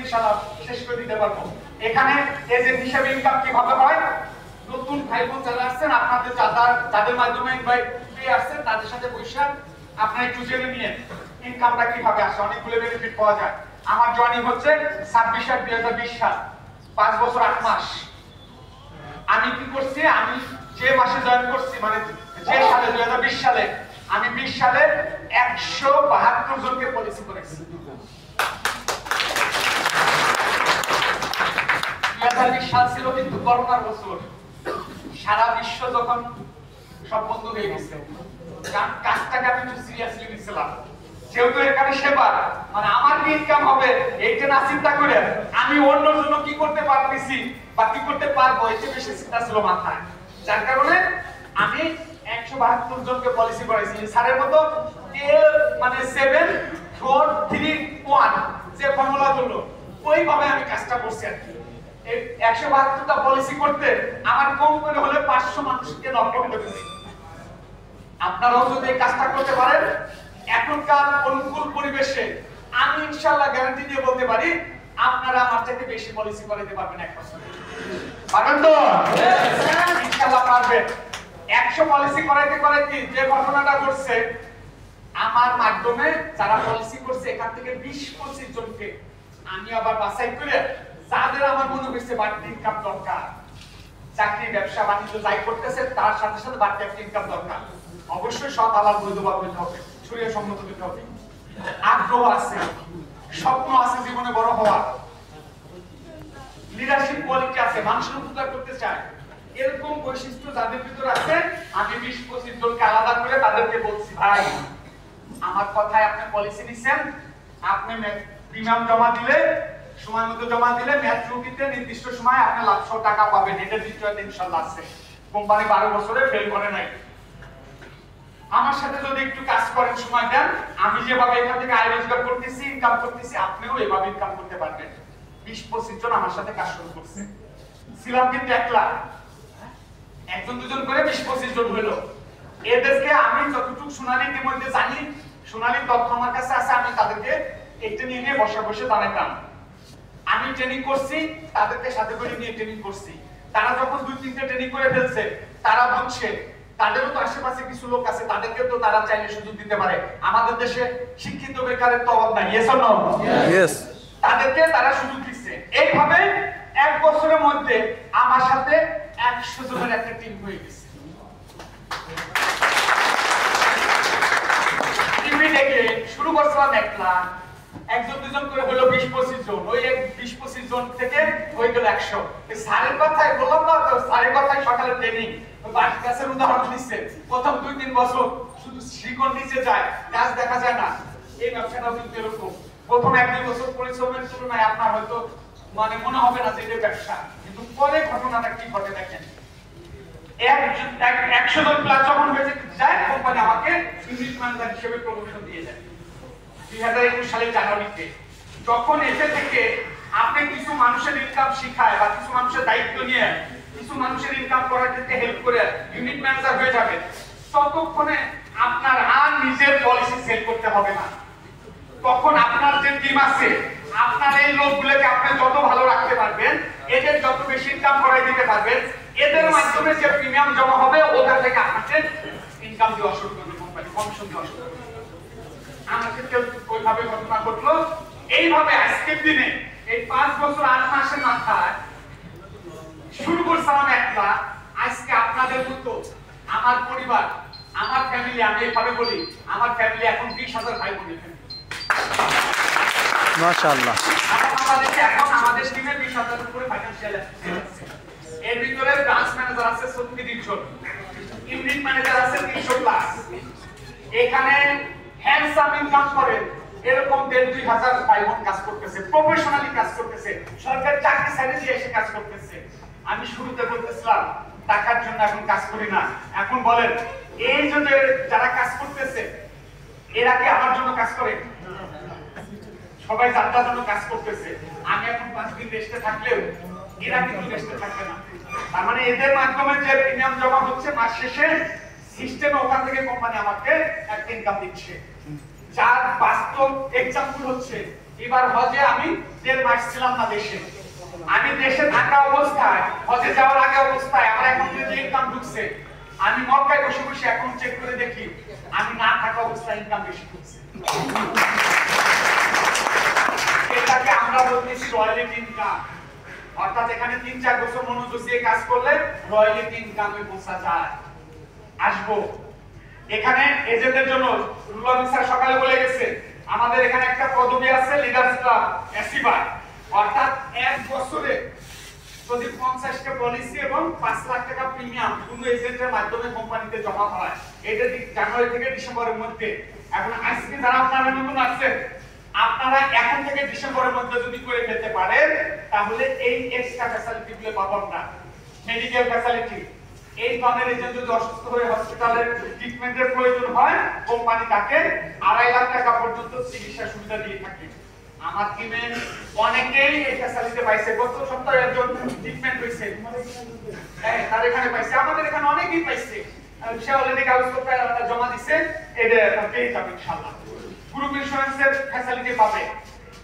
ইনশাআল্লাহ শেষ করে দিতে পারবো। এখানে এজেন্ট হিসেবে ইনকাম কিভাবে হয়, নতুন ভাই বোন যারা আসছেন আপনাদের যাদের মাধ্যমে ইনভাইট পেয়ে আসছেন তাদের সাথে বসে আপনারা একটু জেনে নিয়ে ইনকামটা কিভাবে আসে, অনেকগুলো বেনিফিট পাওয়া যায়। আমার জয়েনিং হচ্ছে 26/8/2020 সাল, 5 বছর 8 মাস। আমি কি করছি, আমি যে মাসে জয়েন করছি মানে যে সালে 2020 সালে, আমি 20 সালে 172 জনকে পলিসি করেছি। 2020 সাল ছিল কিন্তু করোনার বছর, সারা বিশ্ব যখন সব বন্ধ হয়ে গেছে, কাজটাকে আমি একটু সিরিয়াসলি নিয়েছিলাম। যেহেতু এখানে সেবা মানে আমার কি ইনকাম হবে এইটা না চিন্তা করে আমি অন্যর জন্য কি করতে পারতেছি বা কি করতে পারবো এটা বেশি চিন্তা ছিল মাথায়। যার কারণে আমি 172 জনকে পলিসি করেছি। স্যারের মতো মানে 7 4 3 1 যে ফর্মুলা হলো ওইভাবে আমি কাজটা করছি আর কি। 172টা পলিসি করতে আমার কম করে হলে 500 মানুষকে নক করতে হয়েছে। আপনারাও যদি এই কাজটা করতে পারেন এখনকার অনুকূল পরিবেশে আমি ইনশাআল্লাহ গ্যারান্টি দিয়ে বলতে পারি আপনারা আমার থেকে বেশি পলিসি করাতে পারবেন 1 বছরে। পারবেন তো? ইনশাআল্লাহ পারবেন। 100 পলিসি করাইতে করাইতে যে ঘটনাটা ঘটছে, আমার মাধ্যমে যারা পলিসি করছে এখান থেকে 20-25 জনকে আমি আবার বাছাই করে যাদের আমার মনে হয়েছে বাড়তি ইনকাম দরকার, চাকরি ব্যবসা বাণিজ্য যাই করতেছে তার সাথে সাথে বাড়তি একটা ইনকাম দরকার, অবশ্যই সৎ হালাল বৈধভাবে হতে হবে, শরীয়ত সম্মত হতে হবে, আগ্রহ আছে, স্বপ্ন আছে জীবনে বড় হওয়ার, লিডারশিপ কোয়ালিটি আছে, মানুষের উপকার করতে চায়, এরকম বৈশিষ্ট্য যাদের ভিতরে আছে আমি 20-25 জনকে আলাদা করে তাদেরকে বলছি ভাই আমার কথায় আপনি পলিসি নিছেন, আপনি প্রিমিয়াম জমা দিলে সময় মতো জমা দিলে ম্যাচুরিটিতে নির্দিষ্ট সময় আপনি লাখশো টাকা পাবেন। এটা নিশ্চয়ই ইনশাআল্লাহ আছে। কোম্পানি 12 বছরে ফেল করে নাই। আমার সাথে যদি একটু কাজ করেন, সময় দেন, আমি যেভাবে এখান থেকে আয় রোজগার করতেছি ইনকাম করতেছি আপনিও এভাবে ইনকাম করতে পারবেন। 20-25 জন আমার সাথে কাজ শুরু করছে, ছিলাম কিন্তু একলা, একজন দুজন করে 20-25 জন হলো। এদেরকে আমি যতটুকু সোনালী ইতিমধ্যে জানি, সোনালী তথ্য আমার কাছে আছে, আমি তাদেরকে একটা নিয়ে বসে বসে দাঁড়াতাম। আমি ট্রেনিং করছি, তাদেরকে সাথে করে নিয়ে ট্রেনিং করছি। তারা যখন 2-3টে ট্রেনিং করে ফেলছে তারা বুঝছে তাদেরও তো আশেপাশে কিছু লোক আছে, তাদেরকে তো তারা চাইলে সুযোগ দিতে পারে। আমাদের দেশে শিক্ষিত বেকারের তো অভাব নাই, ইয়েস অর নো? ইয়েস। তাদেরকে তারা সুযোগ দিচ্ছে। এইভাবে 1 বছরের মধ্যে আমার সাথে 100 জনের একটা টিম হয়ে গেছে। টিভি দেখে শুরু করছিলাম একলা, একজন দুজন করে হলো 20-25 জন, ওই 20-25 জন থেকে হয়ে গেল 100। স্যারের কথাই বললাম না তো, স্যারের কথাই সকালে ট্রেনিং বাড়ি গাছের উদাহরণ দিচ্ছে। প্রথম 2-3 বছর শুধু শিকড় নিচে যায়, গাছ দেখা যায় না। এই ব্যবসাটাও কিন্তু এরকম, প্রথম 1-2 বছর পরিশ্রমের তুলনায় আপনার হয়তো মানে মনে হবে না যে এটা ব্যবসা, কিন্তু পরে ঘটনাটা কি ঘটে দেখেন। 100 জন প্লাস যখন হয়েছে যায়, কোম্পানি আমাকে ইউনিট ম্যানেজার হিসেবে প্রমোশন দিয়ে দেয় 2021 সালের জানুয়ারিতে। যখন এসে থেকে আপনি কিছু মানুষের ইনকাম শিখায় বা কিছু মানুষের দায়িত্ব নিয়ে কিছু মানুষের ইনকাম করার ক্ষেত্রে হেল্প করে ইউনিট ম্যানেজার হয়ে যাবে, ততক্ষণে আপনার আর নিজের পলিসি সেল করতে হবে না। তখন আপনার যে টিম আছে, আপনার এই লোকগুলোকে আপনি যত ভালো রাখতে পারবেন, এদের যত বেশি ইনকাম করাই দিতে পারবেন, এদের মাধ্যমে যে প্রিমিয়াম জমা হবে ওখান থেকে আপনাকে ইনকাম দেওয়া শুরু করবে কোম্পানি, কমিশন দেওয়া শুরু করবে। আমার ক্ষেত্রে ওইভাবে ঘটনা ঘটলো। এইভাবে আজকের দিনে এই 5 বছর 8 মাসের মাথায় শুরু করছিলাম একলা, আজকে আপনাদের মতো আমার পরিবার, আমার ফ্যামিলি, আমি এইভাবে বলি আমার ফ্যামিলি এখন 20,000 ভাই বোন এখানে মাশাআল্লাহ। এখন আমাদের টিমে 20,000 উপরে ফাইনান্সিয়াল অ্যাসিস্ট্যান্ট আছে। এর ভিতরে ব্রাঞ্চ ম্যানেজার আছে 37 জন, ইউনিট ম্যানেজার আছে 300 প্লাস। এখানে হ্যান্ডসাম ইনকাম করে এরকম 1,500 ভাই বোন কাজ করতেছে, প্রফেশনালি কাজ করতেছে, সরকারি চাকরি ছেড়ে দিয়ে এসে কাজ করতেছে। আমি শুরুতে বলতেছিলাম টাকার জন্য এখন কাজ করি না। এখন বলেন এই যে যারা কাজ করতেছে এরা কি আমার জন্য কাজ করে? সবাই যাত্রার জন্য কাজ করতেছে। আমি এখন 5 দিন রেস্টে থাকলেও এরা কিন্তু রেস্টে থাকবে না। তার মানে এদের মাধ্যমে যে প্রিমিয়াম জমা হচ্ছে মাস শেষে সিস্টেমে, ওখান থেকে কোম্পানি আমাকে একটা ইনকাম দিচ্ছে। যার বাস্তব এক্সাম্পল হচ্ছে এবার হজে আমি 1.5 মাস ছিলাম না দেশে। আমি দেশে থাকা অবস্থায়, হজে যাওয়ার আগে অবস্থায় আমার অ্যাকাউন্টে যে ইনকাম ঢুকছে, আমি মক্কায় বসে বসে অ্যাকাউন্ট চেক করে দেখি আমি না থাকা অবস্থায় ইনকাম বেশি ঢুকছে। এটাকে আমরা বলতেছি রয়্যালিটি ইনকাম। অর্থাৎ এখানে 3-4 বছর মনোযোগ দিয়ে কাজ করলে রয়্যালিটি ইনকামে পৌঁছা যায়। আসবো এখানে এজেন্টদের জন্য রুল অফিসার সকালে বলে গেছে আমাদের এখানে একটা পদবি আছে লিডার্স ক্লাব এসিবাই। অর্থাৎ এক বছরে যদি 50টা পলিসি এবং 5 লাখ টাকা প্রিমিয়াম কোন এজেন্টের মাধ্যমে কোম্পানিতে জমা হয়, এটা জানুয়ারি থেকে ডিসেম্বরের মধ্যে। এখন আজকে যারা আপনারা নতুন আসছেন, আপনারা এখন থেকে ডিসেম্বরের মধ্যে যদি করে ফেলতে পারেন তাহলে এই এক্সট্রা ফ্যাসিলিটি গুলো পাবেন না। মেডিকেল ফ্যাসিলিটি, এই ধরনের এজেন্ট যদি অসুস্থ হয়ে হসপিটালের ট্রিটমেন্টের প্রয়োজন হয়, কোম্পানি তাকে 2.5 লাখ টাকা পর্যন্ত চিকিৎসা সুবিধা দিয়ে থাকে। আমার টিমে অনেকেই এই ফ্যাসিলিটি পাইছে। গত সপ্তাহে একজন ট্রিটমেন্ট হইছে, হ্যাঁ তার এখানে পাইছে। আমাদের এখানে অনেকেই পাইছে। সে অলরেডি কাগজপত্র জমা দিছে, এটা পেয়ে যাবে ইনশাআল্লাহ। গ্রুপ ইন্স্যুরেন্সের ফ্যাসিলিটি পাবে।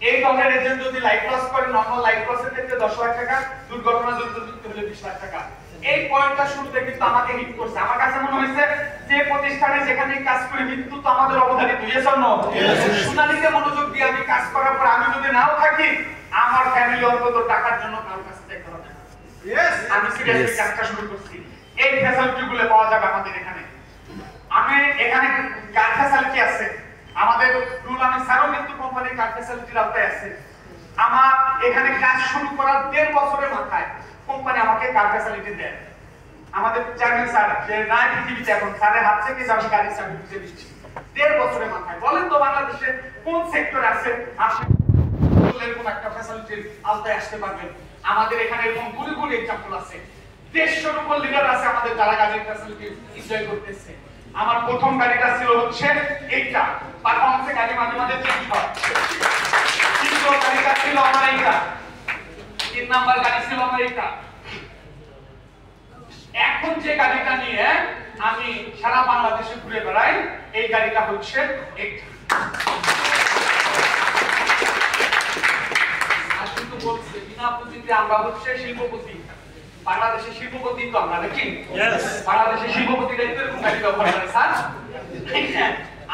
এই ধরনের এজেন্ট যদি লাইফ লস করে, নরমাল লাইফ লসের ক্ষেত্রে 10 লাখ টাকা, দুর্ঘটনা জনিত মৃত্যু হলে 20 লাখ টাকা। এই পয়েন্টটা শুরুতে কিন্তু আমাকে হিট করছে। আমার কাছে মনে হয়েছে যে প্রতিষ্ঠানে যেখানে কাজ করি মৃত্যু তো আমাদের অবধারিত। Yes or no? সোনালীতে মনোযোগ দিয়ে আমি কাজ করার পর আমি যদি নাও থাকি, আমার ফ্যামিলি অন্তত টাকার জন্য কারো কাছে চাইতে হবে না। আমি সিরিয়াসলি কাজটা শুরু করছি। এই ফ্যাসিলিটিগুলো পাওয়া যাবে আমাদের এখানে। আমি এখানে কার ফ্যাসিলিটি আছে, আমাদের রুল আমি সারো কিন্তু কোম্পানির কার ফ্যাসিলিটির আওতায় আছে। আমার এখানে কাজ শুরু করার 1.5 বছরের মাথায় কোম্পানি আমাকে কার ফ্যাসিলিটি দেয়। আমাদের চেয়ারম্যান স্যার যে নাই পৃথিবীতে, এখন স্যারের হাত থেকে আমি গাড়ি চাবি বুঝে দিচ্ছি 1.5 বছরের মাথায়। বলেন তো বাংলাদেশে কোন সেক্টর আছে আসলে এরকম একটা ফ্যাসিলিটির আওতায় আসতে পারবেন? আমাদের এখানে এরকম গুলি গুলি এক্সাম্পল আছে। 150 উপর লিডার আছে আমাদের যারা গাড়ির ফ্যাসিলিটি এনজয় করতেছে। আমার প্রথম গাড়িটা ছিল হচ্ছে এইটা, পারফরম্যান্সে গাড়ি মাঝে মাঝে চেঞ্জ হয়। দ্বিতীয় গাড়িটা ছিল আমার এইটা, 3 নাম্বার গাড়ি ছিল আমার এইটা। এখন যে গাড়িটা নিয়ে আমি সারা বাংলাদেশে ঘুরে বেড়াই, এই গাড়িটা হচ্ছে এইটা। আর কিন্তু বলছে বিনা পুঁজিতে আমরা হচ্ছে শিল্পপতি। বাংলাদেশের শিল্পপতি তো আমরা দেখি, বাংলাদেশের শিল্পপতিরা এরকম গাড়ি ব্যবহার করে স্যার।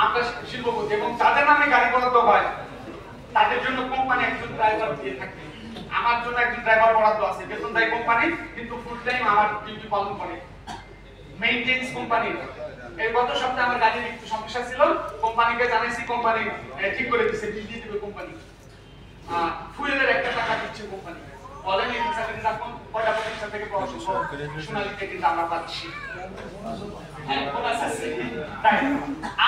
আমরা শিল্পপতি এবং যাদের নামে গাড়ি বরাদ্দ হয় তাদের জন্য কোম্পানি একজন ড্রাইভার দিয়ে থাকে। আমার জন্য একজন ড্রাইভার বরাদ্দ আছে, বেতন দেয় কোম্পানি, কিন্তু ফুল টাইম আমার ডিউটি পালন করে মেইনটেন্স কোম্পানি। এই গত সপ্তাহে আমার গাড়ির একটু সমস্যা ছিল, কোম্পানিকে জানাইছি, কোম্পানি ঠিক করে দিয়েছে, বিল দিয়ে দিবে কোম্পানি। ফুয়েলের 1 টাকা দিচ্ছে কোম্পানি। বলেন এই ফ্যাসিলিটি আপনি কয়টা প্রতিষ্ঠান থেকে পাওয়া সম্ভব? সোনালীতে কিন্তু আমরা পাচ্ছি। হ্যাঁ, বোনাস আছে।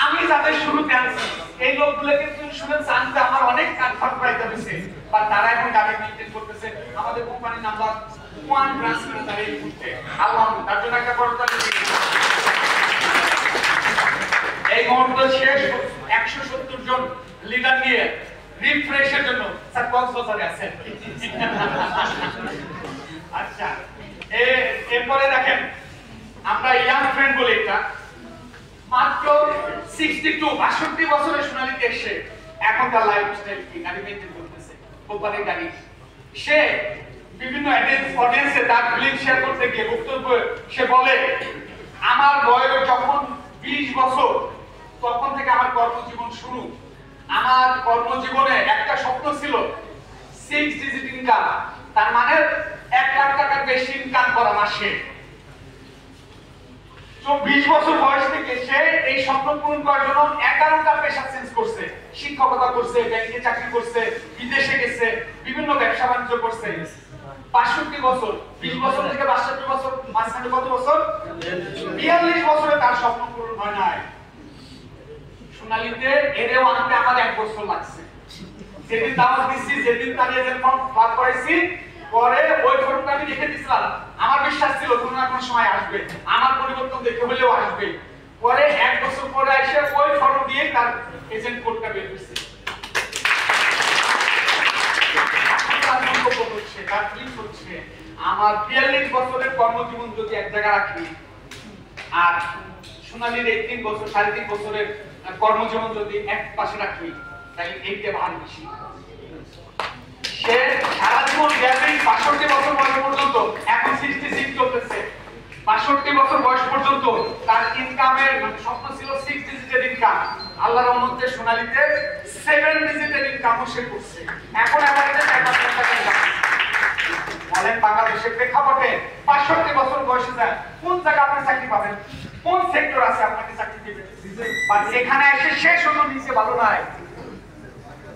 আমি যাদের শুরুতে আনছি এই লোকগুলো কিন্তু ইন্স্যুরেন্স আনতে আমার অনেক কাজ খরচাইতে হয়েছে, বা তারা এখন গাড়ি মেইনটেইন করতেছে। আমাদের কোম্পানির নাম্বার 1 ব্রাঞ্চ ম্যানেজার এই মুহূর্তে, আলহামদুলিল্লাহ, তার জন্য একটা করতালি দিই। এই মুহূর্তে শেষ 170 জন লিডার নিয়ে রিফ্রেশের জন্য স্যার কক্সবাজারে আছেন। আচ্ছা, এরপরে দেখেন আমরা ইয়াং ফ্রেন্ড বলে এটা মাত্র 62 বছরের সোনালীতে এসে এখন তার লাইফস্টাইল কি, গাড়ি মেইনটেইন করতেছে, কোম্পানির গাড়ি। সে বিভিন্ন অডিয়েন্সে তার ফিলিং শেয়ার করতে গিয়ে বক্তব্য সে বলে, আমার বয়স যখন 20 বছর তখন থেকে আমার কর্মজীবন শুরু। আমার কর্মজীবনে একটা স্বপ্ন ছিল 6 ডিজিট ইনকাম, তার মানে 1 লাখ টাকার বেশি ইনকাম করা মাসে। 20 বছর বয়স থেকে সে এই স্বপ্ন পূরণ করার জন্য 11টা পেশা চেঞ্জ করছে। শিক্ষকতা করছে, ব্যাংকে চাকরি করছে, বিদেশে গেছে, বিভিন্ন ব্যবসা বাণিজ্য করছে। 65 বছর, 20 বছর থেকে 62 বছর, মাঝখানে কত বছর? 42 বছরে তার স্বপ্ন পূরণ হয় নাই। সোনালীতে এরেও আনতে আমার 1 বছর লাগছে। যেদিন দাওয়াত দিছি, যেদিন তার এজেন্ট ফর্ম ফিল করাইছি, পরে ওই ফর্মটা আমি লিখে দিছিলাম। আমার বিশ্বাস ছিল কোনো না কোনো সময় আসবে, আমার পরিবর্তন দেখে হলেও আসবে। পরে 1 বছর পরে এসে ওই ফর্ম দিয়ে তার এজেন্ট কোডটা বের হয়েছে। তার ফিলিংস হচ্ছে আমার 42 বছরের কর্মজীবন যদি এক জায়গায় রাখি, আর সোনালীর 3 বছর 3.5 বছরের কর্মজীবন যদি এক পাশে রাখি, তাহলে এইটা ভার বেশি। সে সারা জীবন ব্যাপী ৬২ বছর বয়স পর্যন্ত, এখন 66 চলতেছে, ৬২ বছর বয়স পর্যন্ত তার ইনকামের স্বপ্ন ছিল 6 ডিজিটের ইনকাম। আল্লাহর রহমতে সোনালীতে 7 ডিজিটের ইনকাম সে করছে। এখন এভারেজে ১ লাখ টাকা ইনকাম। বলেন বাংলাদেশের প্রেক্ষাপটে ৬২ বছর বয়সে যায় কোন জায়গা আপনি চাকরি পাবেন? কোন সেক্টর আছে আপনাকে চাকরি দিবে? বা এখানে এসে শেষ হলো নিচে ভালো নাই।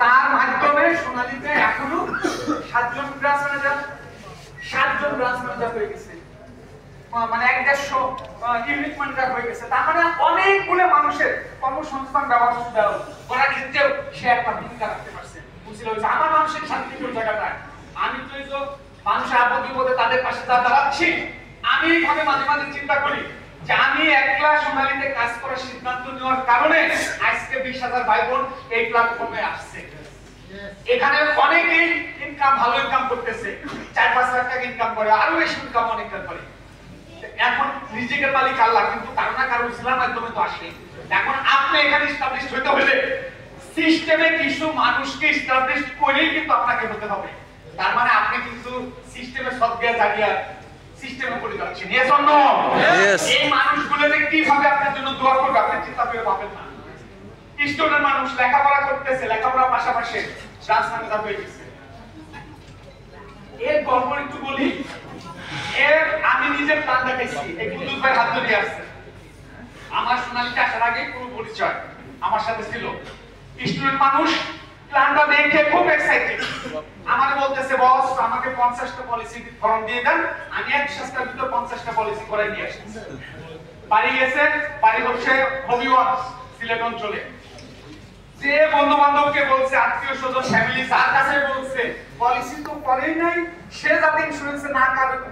তার মাধ্যমে সোনালীতে এখনো 7 জন ব্রাঞ্চ ম্যানেজার হয়ে গেছে, মানে ১৫০ ইউনিট ম্যানেজার হয়ে গেছে। তার মানে অনেকগুলো মানুষের কর্মসংস্থান ব্যবস্থা করার ক্ষেত্রেও সে একটা ভূমিকা রাখতে পারছে। বুঝছিল আমার মানুষের শান্তি কোন জায়গাটায়, আমি তো মানুষের আপদ বিপদে তাদের পাশে দাঁড়াচ্ছি। আমি এইভাবে মাঝে মাঝে চিন্তা করি যে আমি একলা সোনালীতে কাজ করার সিদ্ধান্ত নেওয়ার কারণে আজকে ২০,০০০ ভাই বোন এই প্ল্যাটফর্মে আসছে। এখানে অনেকেই ইনকাম ভালো ইনকাম করতেছে, ৪-৫ লাখ টাকা ইনকাম করে, আরো বেশি ইনকাম অনেকটা করে। এখন রিজিকের মালিক আল্লাহ, কিন্তু কারো না কারো ইসলামের মাধ্যমে তো আসে। এখন আপনি এখানে এস্টাবলিশ হতে হলে সিস্টেমে কিছু মানুষকে এস্টাবলিশ করেই কিন্তু আপনাকে হতে হবে। তার মানে আপনি কিন্তু সিস্টেমে সদগিয়া জাগিয়া সিস্টেমে করে যাচ্ছেন। Yes or no? এই মানুষগুলোকে কিভাবে আপনার জন্য দোয়া করবে আপনি চিন্তা করে পাবেন না। স্টুডেন্ট মানুষ লেখাপড়া করতেছে, লেখাপড়ার পাশাপাশি ব্রাঞ্চ ম্যানেজার হয়ে গেছে। এর গল্প একটু বলি। আমি নিজে প্ল্যান দেখেছি, এই কুদ্দুস ভাই হাত ধরে আসছে। আমার সোনালীতে আসার আগে পুরো পরিচয় আমার সাথে ছিল। স্টুডেন্ট মানুষ প্ল্যানটা দেখে খুব এক্সাইটেড, আমাকে বলতেছে বস আমাকে 50টা পলিসি ফর্ম দিয়ে দেন, আমি 1 সপ্তাহের ভিতর 50টা পলিসি করে নিয়ে আসি। বাড়ি গেছে, বাড়ি হচ্ছে হবিগঞ্জ সিলেট অঞ্চলে। যে বন্ধু বান্ধবকে বলছে, আত্মীয় স্বজন ফ্যামিলি যার কাছে বলছে পলিসি তো করেই নাই, সে যাতে ইন্স্যুরেন্সে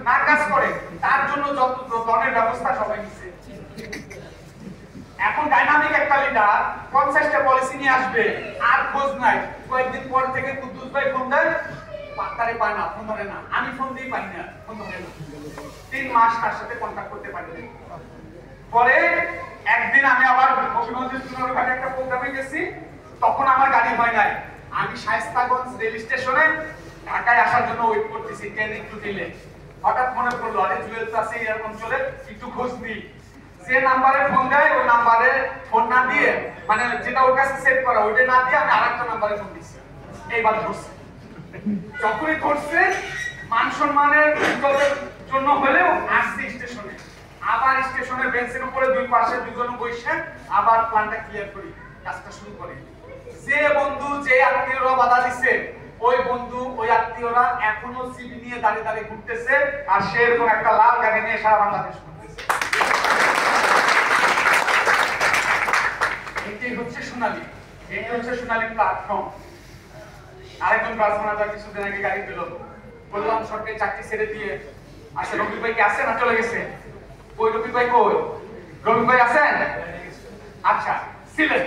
না কাজ করে তার জন্য যত ধরনের ব্যবস্থা সবাই নিচ্ছে। এখন ডাইনামিক একটা লিডার 50টা পলিসি নিয়ে আসবে, আর খোঁজ নাই। কয়েকদিন পর থেকে কুদ্দুস ভাই ফোন দেয়, পাত্তারে পায় না, ফোন ধরে না। আমি ফোন দিই পাই না, ফোন ধরে না। 3 মাস তার সাথে কন্টাক্ট করতে পারি না। পরে একদিন আমি আবার হবিগঞ্জের চুনারঘাটে একটা প্রোগ্রামে গেছি, তখন আমার গাড়ি হয় নাই। আমি শায়েস্তাগঞ্জ রেল স্টেশনে ঢাকায় আসার জন্য ওয়েট করতেছি, ট্রেন একটু দিলে। হঠাৎ মনে পড়লো আরে জুয়েল আছে এই অঞ্চলে, একটু খোঁজ নিই। যে নাম্বারে ফোন দেয় ওই নাম্বারে ফোন না দিয়ে, মানে যেটা ওর কাছে সেভ করা ওইটা না দিয়ে আমি আরেকটা নাম্বারে ফোন দিচ্ছি। এইবার ধরছে, যখনই ধরছে মান সম্মানের জন্য হলেও আসছি স্টেশনে। আবার স্টেশনের বেঞ্চের উপরে দুই পাশে দুজন বসে আবার প্ল্যানটা ক্লিয়ার করি, কাজটা শুরু করি। যে বন্ধু যে আত্মীয়রা বাধা দিচ্ছে, ওই বন্ধু ওই আত্মীয়রা এখনো সিবি নিয়ে দাঁড়িয়ে দাঁড়িয়ে ঘুরতেছে, আর সে এরকম একটা লাল গাড়ি নিয়ে সারা বাংলাদেশ ঘুরতেছে। এটাই হচ্ছে সোনালী, এই হচ্ছে সোনালী প্ল্যাটফর্ম। আরেকজন ব্রাঞ্চ ম্যানেজার কিছুদিন আগে গাড়ি পেল, বললাম সরকারি চাকরি ছেড়ে দিয়ে আসে। রবি ভাই কি আছে না চলে গেছে? কই রবি ভাই কই? রবি ভাই আছেন? আচ্ছা ছিলেন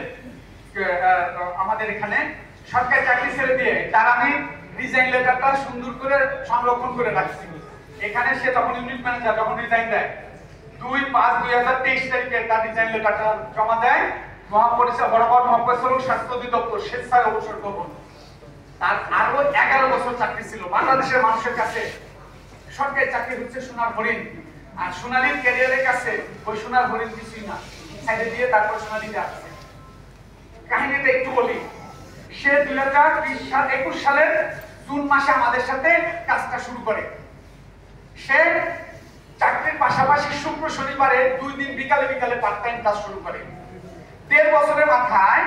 আমাদের এখানে সরকারি চাকরি ছেড়ে দিয়ে, তার আমি ডিজাইন লেটারটা সুন্দর করে সংরক্ষণ করে রাখছি। এখানে সে তখন ইউনিট ম্যানেজার, যখন ডিজাইন দেয় 2-5-2023 তারিখে তার ডিজাইন লেটারটা জমা দেয় মহাপরিচালক বরাবর মহাপরিচালক স্বাস্থ্য অধিদপ্তর স্বেচ্ছায় অবসর গ্রহণ। তার আরো 11 বছর চাকরি ছিল। বাংলাদেশের মানুষের কাছে সরকারি চাকরি হচ্ছে সোনার হরিণ, আর সোনালীর ক্যারিয়ারের কাছে ওই সোনার হরিণ কিছুই না। সাইডে দিয়ে তারপর সোনালীতে আসছে। কাহিনীটা একটু বলি। সে 2021 সালের জুন মাসে আমাদের সাথে কাজটা শুরু করে। সে চাকরির পাশাপাশি শুক্র শনিবারে 2 দিন বিকালে বিকালে পার্ট টাইম কাজ শুরু করে। 1.5 বছরের মাথায়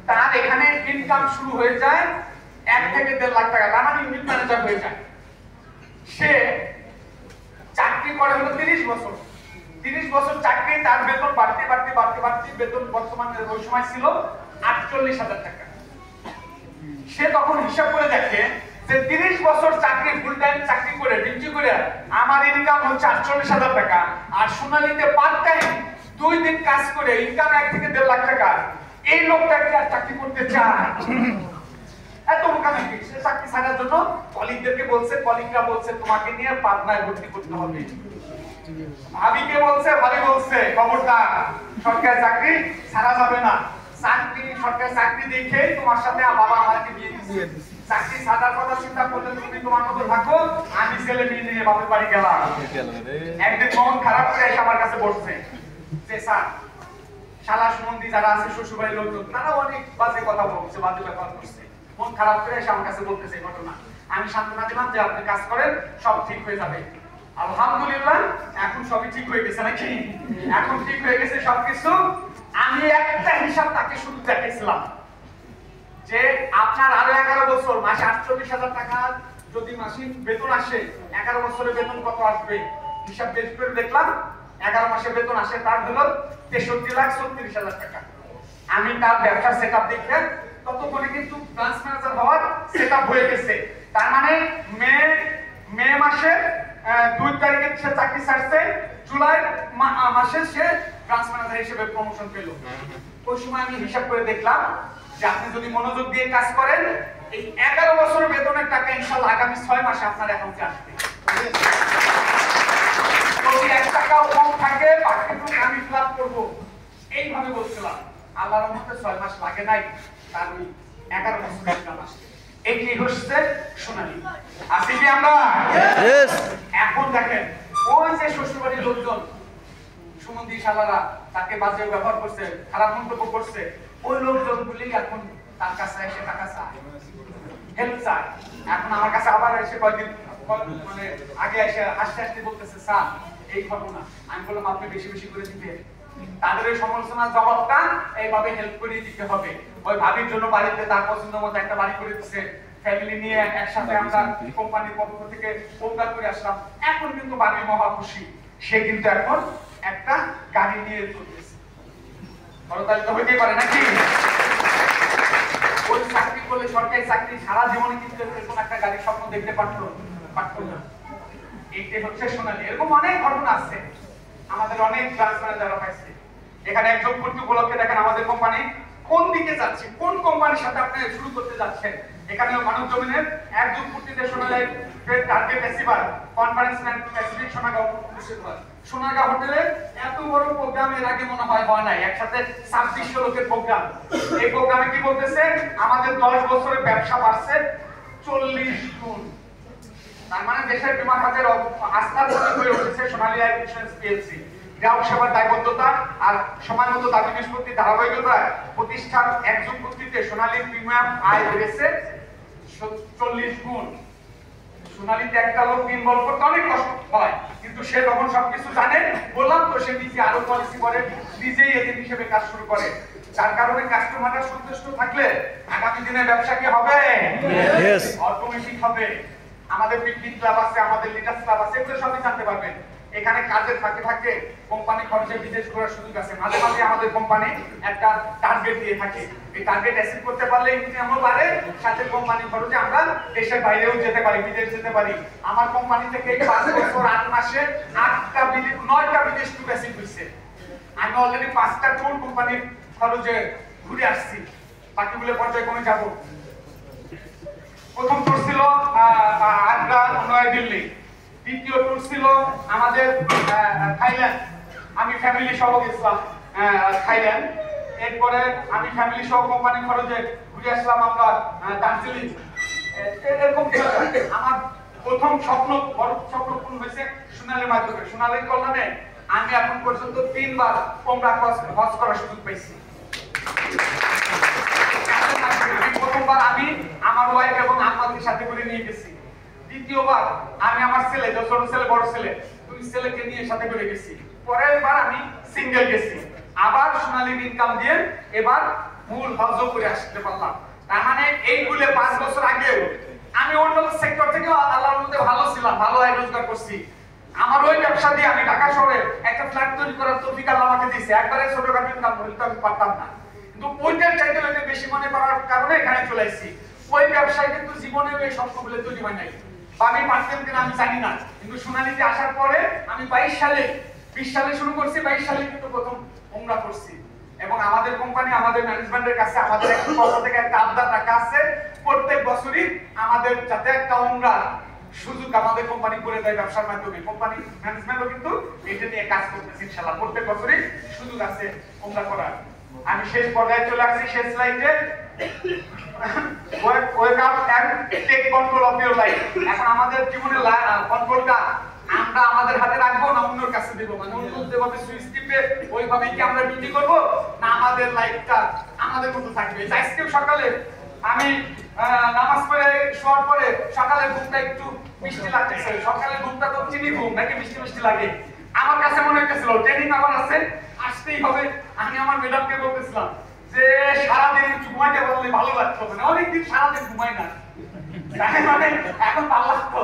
তার এখানে ইনকাম শুরু হয়ে যায় 1 থেকে 1.5 লাখ টাকা। রানা ইউনিট ম্যানেজার হয়ে যায়। সে চাকরি করে হলো 30 বছর। 30 বছর চাকরি, তার বেতন বাড়তে বাড়তে বাড়তে বাড়তে বেতন বর্তমানে ওই সময় ছিল 48,000 টাকা। সে তখন হিসাব করে দেখে যে 30 বছর চাকরি, ফুল টাইম চাকরি করে ডিউটি করে আমার ইনকাম হচ্ছে 48,000 টাকা, আর সোনালীতে পার্ট টাইম 2 দিন কাজ করে ইনকাম 1 থেকে 1.5 লাখ টাকা। এই লোকটা কি আর চাকরি করতে চায়? এত বোকা নাকি? সে চাকরি ছাড়ার জন্য কলিগদেরকে বলছে, কলিগরা বলছে তোমাকে নিয়ে পাবনায় ভর্তি করতে হবে। ভাবিকে বলছে, ভাবি বলছে খবরদার সরকারি চাকরি ছাড়া যাবে না, চাকরি সরকারি চাকরি দেখে তোমার সাথে বাবা আমাকে বিয়ে দিয়েছে। চাকরি ছাড়ার কথা চিন্তা করলে তুমি তোমার মতো থাকো, আমি ছেলে মেয়ে নিয়ে বাপের বাড়ি গেলাম। একদিন মন খারাপ করে এসে আমার কাছে বসছে যে স্যার, শালা সম্বন্ধী যারা আছে শ্বশুরবাড়ির লোকজন তারা অনেক বাজে কথা বলছে, বাজে ব্যবহার করছে। মন খারাপ করে এসে আমার কাছে বলতেছে এই ঘটনা। আমি সান্ত্বনা দিলাম যে আপনি কাজ করেন, সব ঠিক হয়ে যাবে। আলহামদুলিল্লাহ এখন সবই ঠিক হয়ে গেছে নাকি? এখন ঠিক হয়ে গেছে সবকিছু। আমি একটা হিসাব তাকে শুধু দেখাইছিলাম যে আপনার আরো 11 বছর মাসে 48,000 টাকা যদি মাসিক বেতন আসে, 11 বছরের বেতন কত আসবে হিসাব বের করে দেখলাম। 11 মাসে বেতন আসে তার হলো 63,36,000 টাকা। আমি তার ব্যবসার সেটআপ দেখে ততক্ষণে কিন্তু ব্রাঞ্চ ম্যানেজার হওয়ার সেটআপ হয়ে গেছে। তার মানে মে মাসে 2 তারিখে সে চাকরি ছাড়ছে, জুলাই মাসে সে ব্রাঞ্চ ম্যানেজার হিসেবে প্রমোশন পেল। ওই সময় আমি হিসাব করে দেখলাম যে আপনি যদি মনোযোগ দিয়ে কাজ করেন, এই 11 বছরের বেতনের টাকা ইনশাআল্লাহ আগামী 6 মাসে আপনার অ্যাকাউন্টে আসবে। যদি 1 টাকাও কম থাকে বাকিটুকু আমি ফিল করব, এইভাবে বলছিলাম। আল্লাহর রহমতে 6 মাস লাগে নাই, তার ওই 11 বছরের ইনকাম আসবে। এইটাই হচ্ছে সোনালী। আসি কি আমরা? এখন দেখেন ওই যে শ্বশুরবাড়ির লোকজন সুমন্দি শালারা তাকে বাজে ব্যবহার করছে, খারাপ মন্তব্য করছে, ওই লোকজনগুলি এখন তার কাছে এসে টাকা চায়, হেল্প চায়। এখন আমার কাছে আবার এসে কয়েকদিন মানে আগে এসে আস্তে আস্তে বলতেছে স্যার এই ঘটনা। আমি বললাম আপনি বেশি বেশি করে দিবেন। তাদের এই সমালোচনার জবাবটা এইভাবে হেল্প করে দিতে হবে। ওই ভাবির জন্য বাড়িতে তার পছন্দ মতো একটা বাড়ি করে দিচ্ছে, ফ্যামিলি নিয়ে একসাথে আমরা কোম্পানির পক্ষ থেকে প্রোগ্রাম করে আসলাম। এখন কিন্তু ভাবি মহা খুশি, সে কিন্তু এখন একটা গাড়ি নিয়ে চলতেছে। করতালি তো হইতেই পারে নাকি? ওই চাকরি করলে সরকারি চাকরি সারা জীবনে কিন্তু এরকম একটা গাড়ির স্বপ্ন দেখতে পারতো না। এইটাই হচ্ছে সোনালী। এরকম অনেক ঘটনা আছে, আমাদের অনেক ব্রাঞ্চ ম্যানেজাররা পাইছে। এখানে একজন পূর্তি উপলক্ষে দেখেন আমাদের কোম্পানি কোন দিকে যাচ্ছে, কোন কোম্পানির সাথে আপনি শুরু করতে যাচ্ছেন। এখানে মানব জমিনের একজন পূর্তিতে Sonali target achiever conference Pacific Sonargaon হোটেলে এত বড় প্রোগ্রাম এর আগে মনে হয় নাই। একসাথে 2600 লোকের প্রোগ্রাম। এই প্রোগ্রামে কি বলতেছে, আমাদের 10 বছরের ব্যবসা বাড়ছে 40 গুণ। তার মানে দেশের বিমা খাতের আস্থার প্রতীক হয়ে উঠেছে সোনালী লাইফ ইন্স্যুরেন্স পিএলসি। গ্রাহক সেবার দায়বদ্ধতা আর সময় মতো দাবি নিষ্পত্তির ধারাবাহিকতায় প্রতিষ্ঠান একজন কর্তৃত্বে সোনালীর প্রিমিয়াম আয় বেড়েছে 40 গুণ। সোনালীতে একটা লোক ইনভলভ করতে অনেক কষ্ট হয়, কিন্তু সে যখন সবকিছু জানে, বললাম তো সে নিজে আরো পলিসি করে, নিজেই এজেন্ট হিসেবে কাজ শুরু করে। যার কারণে কাস্টমাররা সন্তুষ্ট থাকলে আগামী দিনে ব্যবসা কি হবে? অটোমেটিক হবে। আমাদের পিকনিক ক্লাব আছে, আমাদের লিডার্স ক্লাব আছে, এগুলো সবই জানতে পারবেন। এখানে কাজের ফাঁকে ফাঁকে কোম্পানি খরচে বিদেশ ঘোরার সুযোগ আছে। মাঝে মাঝে আমাদের কোম্পানি একটা টার্গেট দিয়ে থাকে, এই টার্গেট অ্যাচিভ করতে পারলে ইনকামও বাড়ে, সাথে কোম্পানি খরচে আমরা দেশের বাইরেও যেতে পারি, বিদেশ যেতে পারি। আমার কোম্পানি থেকে 5 বছর 8 মাসে 9টা বিদেশ ট্যুর অ্যাচিভ হয়েছে। আমি অলরেডি 5টা ট্যুর কোম্পানির খরচে ঘুরে আসছি, বাকিগুলো পর্যায়ক্রমে যাব। প্রথম ট্যুর ছিল আগ্রা, নয়াদিল্লি। দ্বিতীয় ট্যুর ছিল আমাদের থাইল্যান্ড। আমি ফ্যামিলি সহ গেছিলাম থাইল্যান্ড। এরপরে আমি ফ্যামিলি সহ কোম্পানি খরচে ঘুরে আসলাম আমরা দার্জিলিং। এরকম আমার প্রথম বড় স্বপ্ন পূরণ হয়েছে সোনালীর মাধ্যমে। সোনালীর কল্যাণে আমি এখন পর্যন্ত 3 বার ওমরা হজ করার সুযোগ পাইছি। প্রথমবার আমি আমার ওয়াইফ এবং আম্মাদের সাথে করে নিয়ে গেছি। দ্বিতীয়বার আমি আমার ছেলে, ছোট ছেলে বড় ছেলে, 2 ছেলেকে নিয়ে সাথে করে গেছি। পরের বার আমি সিঙ্গেল গেছি। আবার সোনালীর ইনকাম দিয়ে এবার মূল হজ করে আসতে পারলাম। তার মানে এইগুলো 5 বছর আগে আমি অন্য সেক্টর থেকে আল্লাহর মধ্যে ভালো ছিলাম, ভালো আয় রোজগার করছি। আমার ওই ব্যবসা দিয়ে আমি ঢাকা শহরে একটা ফ্ল্যাট তৈরি করার তৌফিক আল্লাহ আমাকে দিয়েছে। একবারে ছোটখাটো ইনকাম হইতে আমি পারতাম না, কিন্তু ওইটার চাইতে বেশি মনে করার কারণে এখানে চলে আসছি। ওই ব্যবসায় কিন্তু জীবনে এই স্বপ্নগুলো তৈরি হয় নাই। আমি পারতাম কিনা আমি জানি না, কিন্তু সোনালীতে আসার পরে আমি 20 সালে শুরু করছি। 22 সালে কিন্তু প্রথম ওমরা করছি। এবং আমাদের কোম্পানি, আমাদের ম্যানেজমেন্টের কাছে আমাদের একটা পক্ষ থেকে একটা আবদার রাখা আছে, প্রত্যেক বছরই আমাদের যাতে একটা ওমরা সুযোগ আমাদের কোম্পানি করে দেয় ব্যবসার মাধ্যমে। কোম্পানি ম্যানেজমেন্টও কিন্তু এটা নিয়ে কাজ করতেছে ইনশাআল্লাহ। প্রত্যেক বছরই সুযোগ আছে ওমরা করার। আমি শেষ পর্যায়ে চলে আসছি, শেষ স্লাইডে। Wake up and take control of your life. এখন আমাদের জীবনের কন্ট্রোলটা আমরা আমাদের হাতে রাখবো না অন্যের কাছে দেব? মানে অন্য যেভাবে সুইচ টিপে ওইভাবে কি আমরা বিক্রি করব, না আমাদের লাইফটা আমাদের মতো থাকবে? আজকে সকালে আমি নামাজ পড়ে শোয়ার পরে সকালে ঘুমটা একটু মিষ্টি লাগতেছে। সকালে ঘুমটা তো চিনি ঘুম নাকি মিষ্টি মিষ্টি লাগে। আমার কাছে মনে হইতেছিল ট্রেনিং আবার আছে, আসতেই হবে। আমি আমার ম্যাডামকে বলতেছিলাম যে সারাদিন একটু ঘুমাইতে পারলে ভালো লাগতো, মানে অনেকদিন সারাদিন ঘুমাই না, মানে এখন ভালো লাগতো।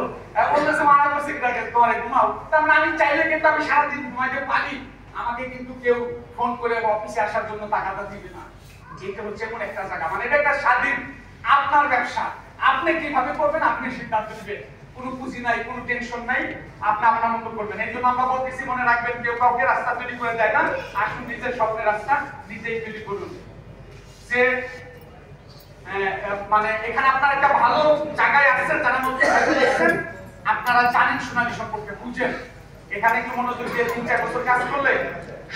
বলতেছে মানা করছে তোমার ঘুমাও। তার মানে আমি চাইলে কিন্তু আমি সারাদিন ঘুমাইতে পারি, আমাকে কিন্তু কেউ ফোন করে অফিসে আসার জন্য টাকাটা দিবে না। এটা হচ্ছে এমন একটা জায়গা, মানে এটা একটা স্বাধীন আপনার ব্যবসা। আপনি কিভাবে করবেন আপনি সিদ্ধান্ত নেবেন, কোনো পুঁজি নাই, কোনো টেনশন নাই, আপনি আপনার মতো করবেন। এই জন্য আমরা বলতেছি মনে রাখবেন কেউ কাউকে রাস্তা তৈরি করে দেয় না, আসুন নিজের স্বপ্নের রাস্তা নিজেই তৈরি করুন। যে মানে এখানে আপনারা একটা ভালো জায়গায় আসছেন, যারা নতুন আসছেন আপনারা জানেন সোনালী সম্পর্কে, বুঝেন। এখানে একটু মনোযোগ দিয়ে 3-4 বছর কাজ করলে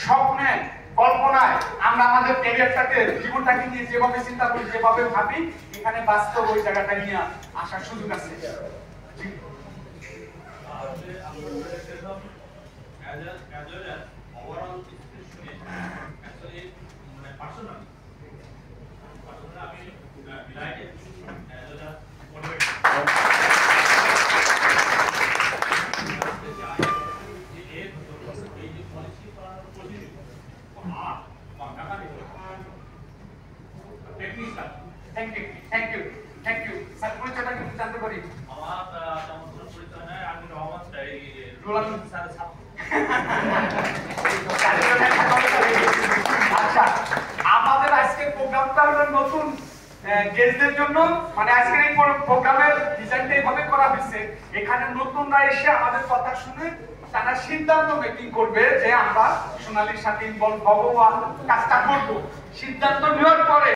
স্বপ্নে কল্পনায় আমরা আমাদের ক্যারিয়ারটাকে জীবনটাকে নিয়ে যেভাবে চিন্তা করি, যেভাবে ভাবি, এখানে বাস্তব ওই জায়গাটা নিয়ে আসার সুযোগ আছে। Thank you. স্যার পরিচয়টা কিন্তু জানতে পারি? আমার তেমন কোনো পরিচয় নাই, আমি রহমান রোলান স্যারের ছাত্র। আচ্ছা, আমাদের আজকের প্রোগ্রামটা হলো নতুন গেস্টদের জন্য, মানে আজকের এই প্রোগ্রামের ডিজাইনটা এইভাবে করা হয়েছে, এখানে নতুনরা এসে আমাদের কথা শুনে তারা সিদ্ধান্ত মেকিং করবে যে আমরা সোনালীর সাথে ইনভলভ হবো বা কাজটা করবো। সিদ্ধান্ত নেওয়ার পরে